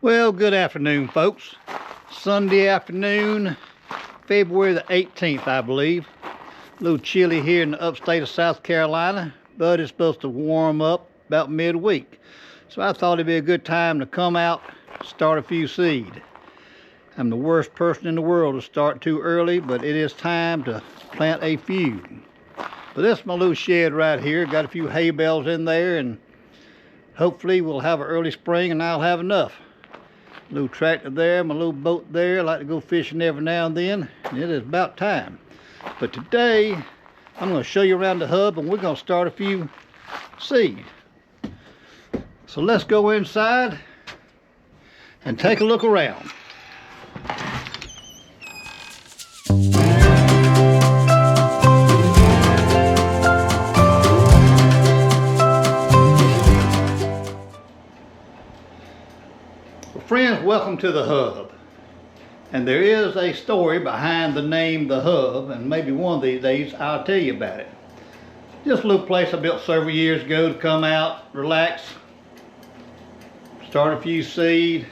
Well, good afternoon, folks. Sunday afternoon, February the 18th, I believe. A little chilly here in the upstate of South Carolina, but it's supposed to warm up about midweek. So I thought it'd be a good time to come out, start a few seed. I'm the worst person in the world to start too early, but it is time to plant a few. But this is my little shed right here. Got a few hay bales in there, and hopefully we'll have an early spring and I'll have enough. Little tractor there, my little boat there. I like to go fishing every now and then, and it is about time. But today I'm going to show you around the hub, and we're going to start a few seed. So let's go inside and take a look around. Friends, welcome to the hub. And there is a story behind the name The Hub, and maybe one of these days I'll tell you about it. Just a little place I built several years ago to come out, relax, start a few seed,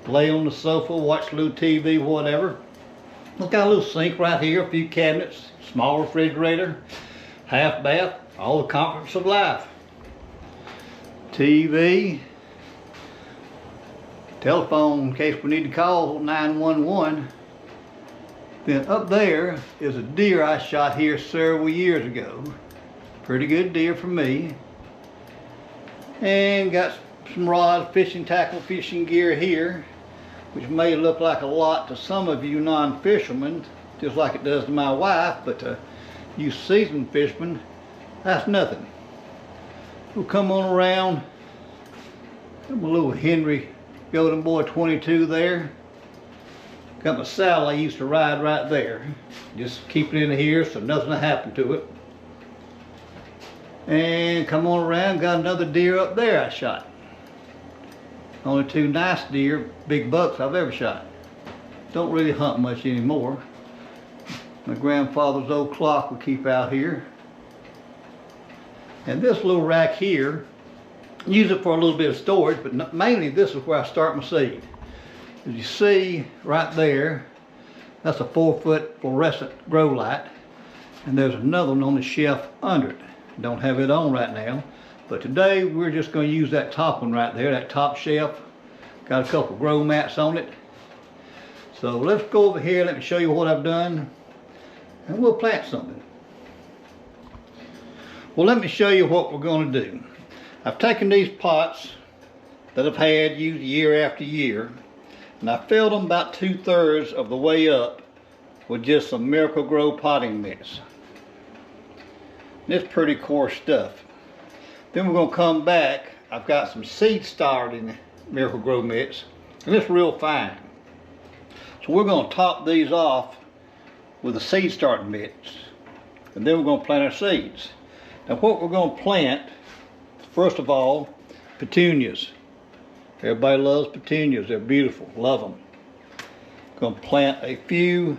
lay on the sofa, watch a little TV, whatever. It's got a little sink right here, a few cabinets, small refrigerator, half bath, all the comforts of life. TV. Telephone in case we need to call 911. Then up there is a deer I shot here several years ago. Pretty good deer for me. And got some rods, fishing tackle, fishing gear here, which may look like a lot to some of you non-fishermen, just like it does to my wife, but to you seasoned fishermen, that's nothing. We'll come on around. Got my little Henry Golden Boy 22 there. Got my saddle I used to ride right there. Just keep it in here so nothing will happen to it. And come on around, got another deer up there I shot. Only two nice deer, big bucks I've ever shot. Don't really hunt much anymore. My grandfather's old clock will keep out here. And this little rack here, use it for a little bit of storage, but mainly this is where I start my seed. As you see right there, that's a 4-foot fluorescent grow light, and there's another one on the shelf under it. Don't have it on right now, but today we're just going to use that top one right there, that top shelf. Got a couple grow mats on it. So let's go over here, let me show you what I've done, and we'll plant something. Well, let me show you what we're going to do. I've taken these pots that I've had used year after year, and I filled them about 2/3 of the way up with just some Miracle-Gro potting mix. And it's pretty coarse stuff. Then we're going to come back. I've got some seed starting Miracle-Gro mix, and it's real fine. So we're going to top these off with the seed starting mix, and then we're going to plant our seeds. Now what we're going to plant, first of all, petunias. Everybody loves petunias. They're beautiful. Love them. Going to plant a few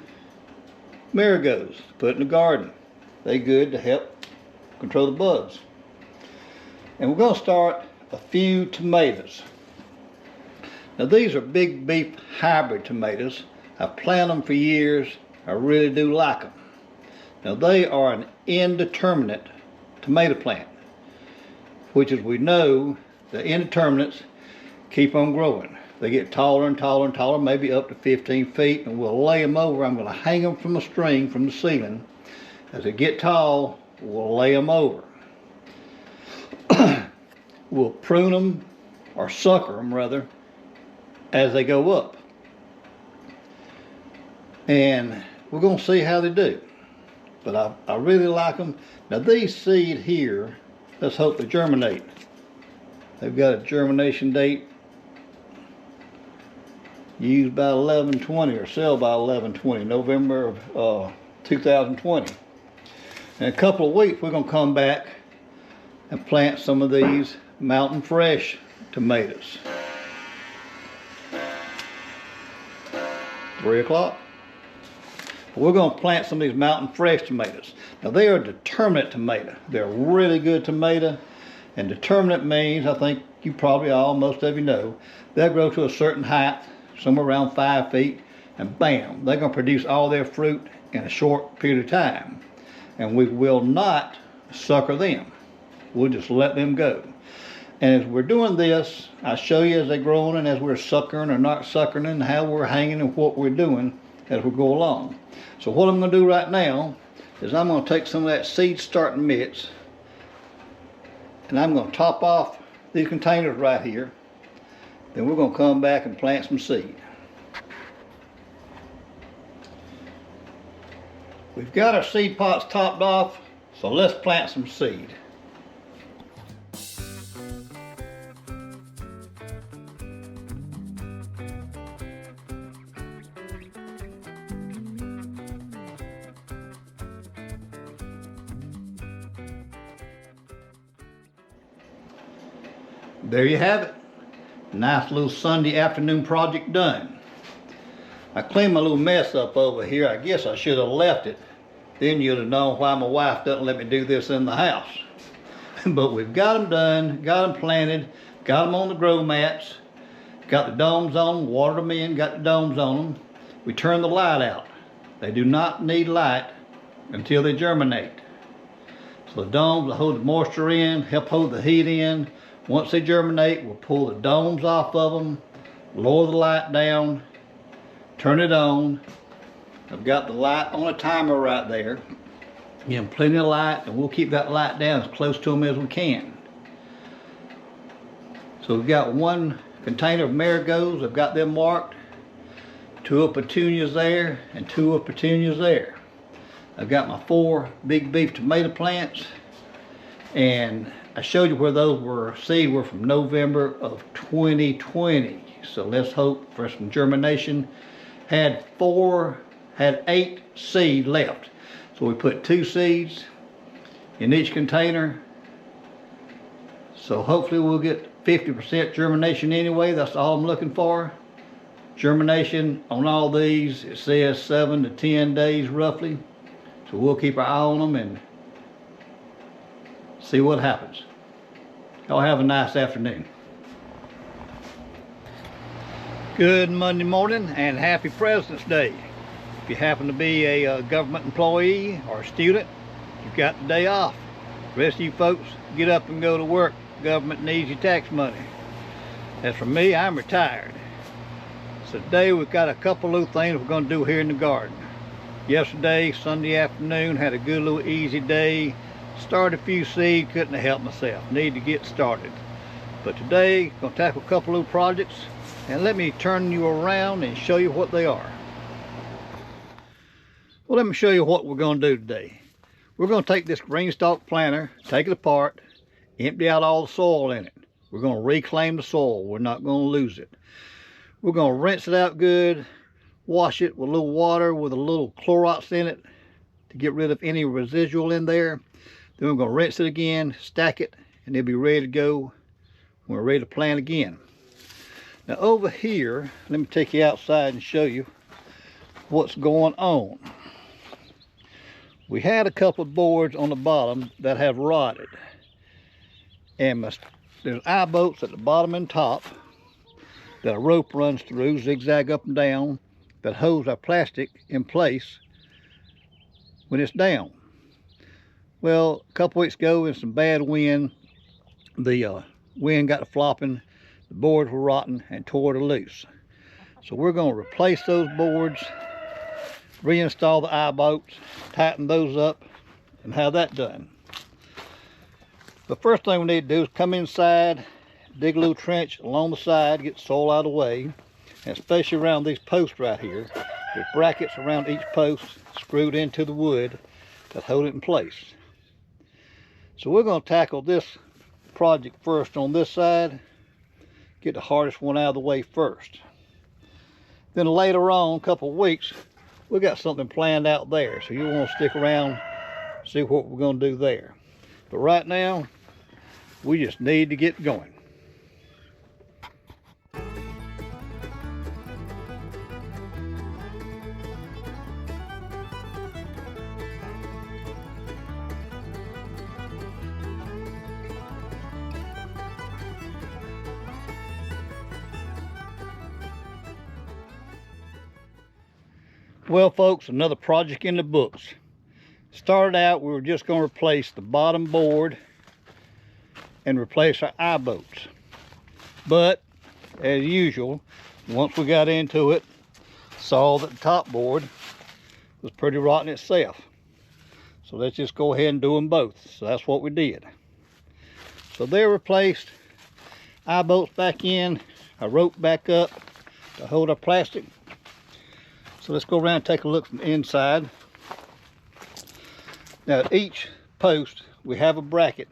marigolds to put in the garden. They're good to help control the bugs. And we're going to start a few tomatoes. Now these are big beef hybrid tomatoes. I've planted them for years. I really do like them. Now they are an indeterminate tomato plant, which, as we know, the indeterminates keep on growing. They get taller and taller and taller, maybe up to 15 feet, and we'll lay them over. I'm going to hang them from a string from the ceiling. As they get tall, we'll lay them over. We'll prune them, or sucker them rather, as they go up. And we're going to see how they do. But I really like them. Now these seed here, let's hope they germinate. They've got a germination date used by 11/20 or sell by 11/20, November of 2020. In a couple of weeks we're going to come back and plant some of these Mountain Fresh tomatoes. 3 o'clock. We're going to plant some of these Mountain Fresh tomatoes. Now they are a determinate tomato. They're a really good tomato, and determinate means, I think you probably all, most of you know, they'll grow to a certain height, somewhere around 5 feet, and bam, they're going to produce all their fruit in a short period of time. And we will not sucker them. We'll just let them go. And as we're doing this, I show you as they're growing and as we're suckering or not suckering and how we're hanging and what we're doing as we go along. So what I'm going to do right now is I'm going to take some of that seed starting mix and I'm going to top off these containers right here. Then we're going to come back and plant some seed. We've got our seed pots topped off, so let's plant some seed. There you have it. Nice little Sunday afternoon project done. I cleaned my little mess up over here. I guess I should have left it. Then you'd have known why my wife doesn't let me do this in the house. But we've got them done, got them planted, got them on the grow mats, got the domes on them, watered them in, got the domes on them. We turned the light out. They do not need light until they germinate. So the domes will hold the moisture in, help hold the heat in. Once they germinate, we'll pull the domes off of them, lower the light down, turn it on. I've got the light on a timer right there. Give them plenty of light, and we'll keep that light down as close to them as we can. So we've got one container of marigolds. I've got them marked. 2 of petunias there, and 2 of petunias there. I've got my 4 big beef tomato plants, and I showed you where those were seed were from November of 2020. So let's hope for some germination. Had 8 seed left. So we put 2 seeds in each container. So hopefully we'll get 50% germination anyway. That's all I'm looking for. Germination on all these, it says 7 to 10 days roughly. So we'll keep our eye on them and see what happens. Y'all have a nice afternoon. Good Monday morning and happy President's Day. If you happen to be a government employee or a student, you've got the day off. The rest of you folks, get up and go to work. Government needs your tax money. As for me, I'm retired. So today we've got a couple little things we're going to do here in the garden. Yesterday, Sunday afternoon, had a good little easy day. Started a few seeds, couldn't have helped myself. Need to get started. But today, going to tackle a couple little projects, and let me turn you around and show you what they are. Well, let me show you what we're going to do today. We're going to take this green stalk planter, take it apart, empty out all the soil in it. We're going to reclaim the soil. We're not going to lose it. We're going to rinse it out good, wash it with a little water with a little Clorox in it to get rid of any residual in there. Then we're going to rinse it again, stack it, and it'll be ready to go when we're ready to plant again. Now over here, let me take you outside and show you what's going on. We had a couple of boards on the bottom that have rotted. And there's eye bolts at the bottom and top that a rope runs through, zigzag up and down, that holds our plastic in place when it's down. Well, a couple weeks ago in some bad wind, the wind got to flopping, the boards were rotten and tore it loose. So we're going to replace those boards, reinstall the eye bolts, tighten those up, and have that done. The first thing we need to do is come inside, dig a little trench along the side, get the soil out of the way, and especially around these posts right here. There's brackets around each post screwed into the wood that hold it in place. So we're going to tackle this project first on this side, get the hardest one out of the way first. Then later on, a couple of weeks, we got something planned out there. So you want to stick around, see what we're going to do there. But right now, we just need to get going. Well, folks, another project in the books. Started out, we were just going to replace the bottom board and replace our eye bolts. But, as usual, once we got into it, saw that the top board was pretty rotten itself. So let's just go ahead and do them both. So that's what we did. So they're replaced. Eye bolts back in. A rope back up to hold our plastic. So let's go around and take a look from the inside. Now at each post we have a bracket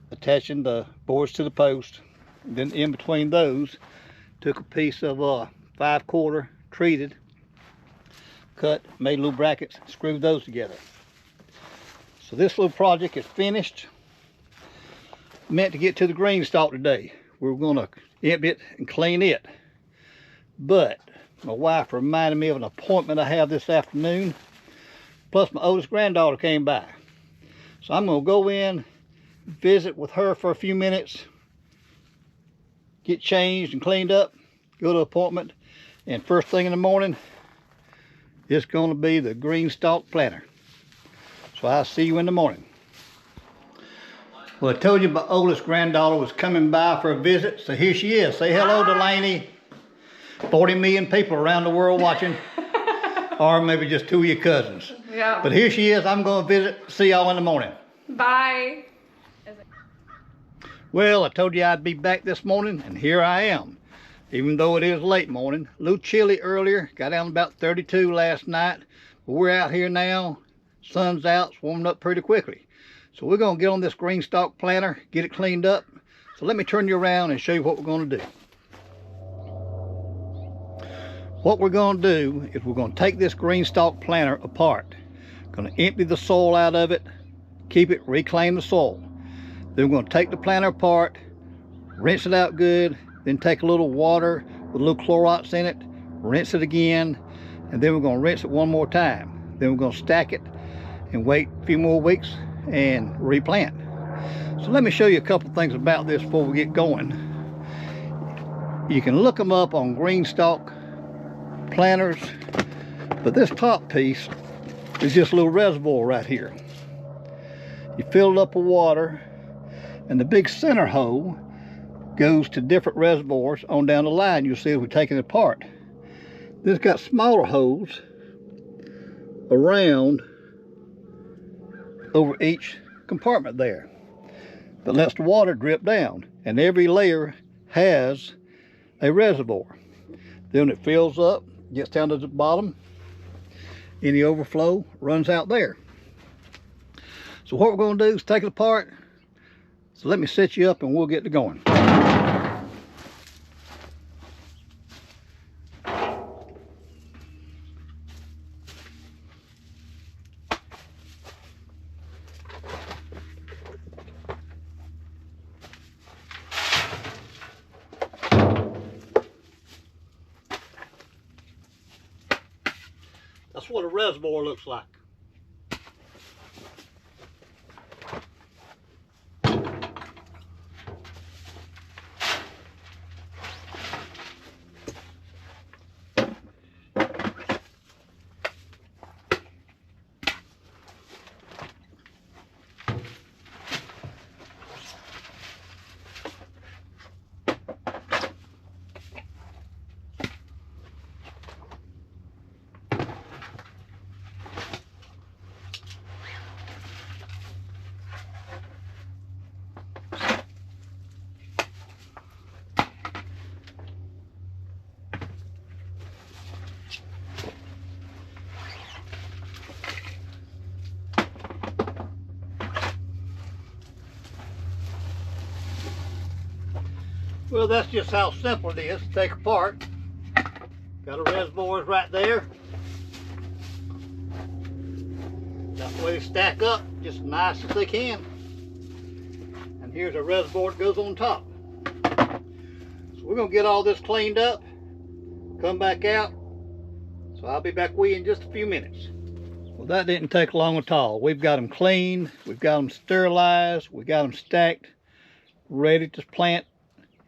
attaching the boards to the post. And then in between those, took a piece of 5/4 treated, cut, made little brackets, screwed those together. So this little project is finished. Meant to get to the green stalk today. We're gonna empty it and clean it. But my wife reminded me of an appointment I have this afternoon. Plus my oldest granddaughter came by. So I'm gonna go in, visit with her for a few minutes, get changed and cleaned up, go to the appointment, and first thing in the morning, it's gonna be the green stalk planter. So I'll see you in the morning. Well, I told you my oldest granddaughter was coming by for a visit, so here she is. Say hello, Delaney. 40 million people around the world watching, or maybe just 2 of your cousins. Yeah. But here she is. I'm going to visit. See y'all in the morning. Bye. Well, I told you I'd be back this morning, and here I am. Even though it is late morning, a little chilly earlier, got down about 32 last night, but we're out here now. Sun's out, it's warming up pretty quickly. So we're going to get on this green stalk planter, get it cleaned up. So let me turn you around and show you what we're going to do. What we're going to do is we're going to take this green stalk planter apart. Going to empty the soil out of it, keep it, reclaim the soil. Then we're going to take the planter apart, rinse it out good, then take a little water with a little Clorox in it, rinse it again, and then we're going to rinse it one more time. Then we're going to stack it and wait a few more weeks and replant. So let me show you a couple things about this before we get going. You can look them up on green stalk planters, but this top piece is just a little reservoir right here. You fill it up with water, and the big center hole goes to different reservoirs on down the line. You'll see as we're taking it apart. Then it's got smaller holes around over each compartment there that lets the water drip down, and every layer has a reservoir. Then it fills up, gets down to the bottom, any overflow runs out there. So what we're going to do is take it apart. So let me set you up and we'll get to going. That's what a reservoir looks like. Well, that's just how simple it is to take apart. Got a reservoirs right there. That's the way they stack up, just as nice as they can. And here's a reservoir that goes on top. So we're gonna get all this cleaned up, come back out. So I'll be back with you in just a few minutes. Well, that didn't take long at all. We've got them cleaned, we've got them sterilized, we got them stacked, ready to plant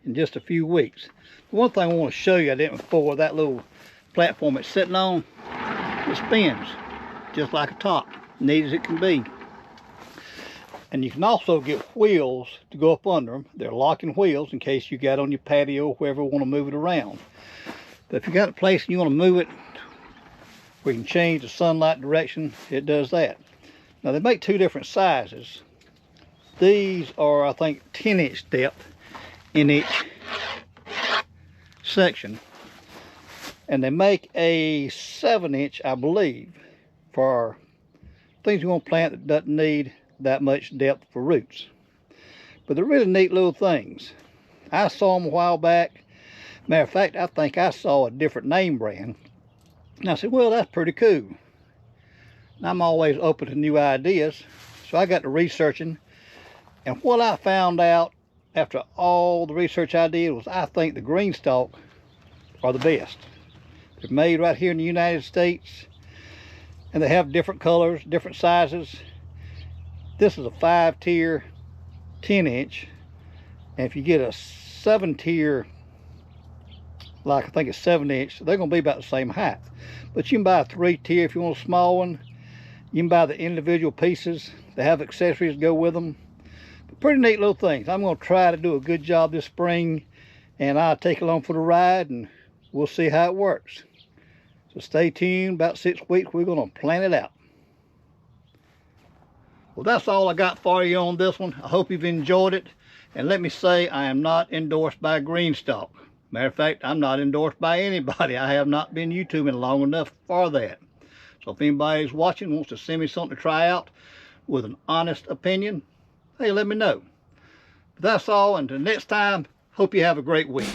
in just a few weeks. One thing I want to show you I didn't before, that little platform it's sitting on, It spins just like a top, neat as it can be. And you can also get wheels to go up under them. They're locking wheels in case you got on your patio or wherever want to move it around. But if you got a place and you want to move it where you can change the sunlight direction, it does that. Now they make two different sizes. These are, I think, 10-inch depth in each section. And they make a 7-inch, I believe, for things you want to plant that doesn't need that much depth for roots. But they're really neat little things. I saw them a while back. Matter of fact, I think I saw a different name brand. And I said, well, that's pretty cool. And I'm always open to new ideas. So I got to researching. And what I found out after all the research I did was I think the green stalk are the best. They're made right here in the United States. And they have different colors, different sizes. This is a 5-tier 10-inch. And if you get a 7-tier, like I think it's 7-inch, they're going to be about the same height. But you can buy a 3-tier if you want a small one. You can buy the individual pieces. They have accessories to go with them. But pretty neat little things. I'm going to try to do a good job this spring, and I'll take along for the ride, and we'll see how it works. So stay tuned. About 6 weeks, we're going to plant it out. Well, that's all I got for you on this one. I hope you've enjoyed it. And let me say, I am not endorsed by Greenstalk. Matter of fact, I'm not endorsed by anybody. I have not been YouTubing long enough for that. So if anybody's watching, wants to send me something to try out with an honest opinion, hey, let me know. But that's all. Until next time, hope you have a great week.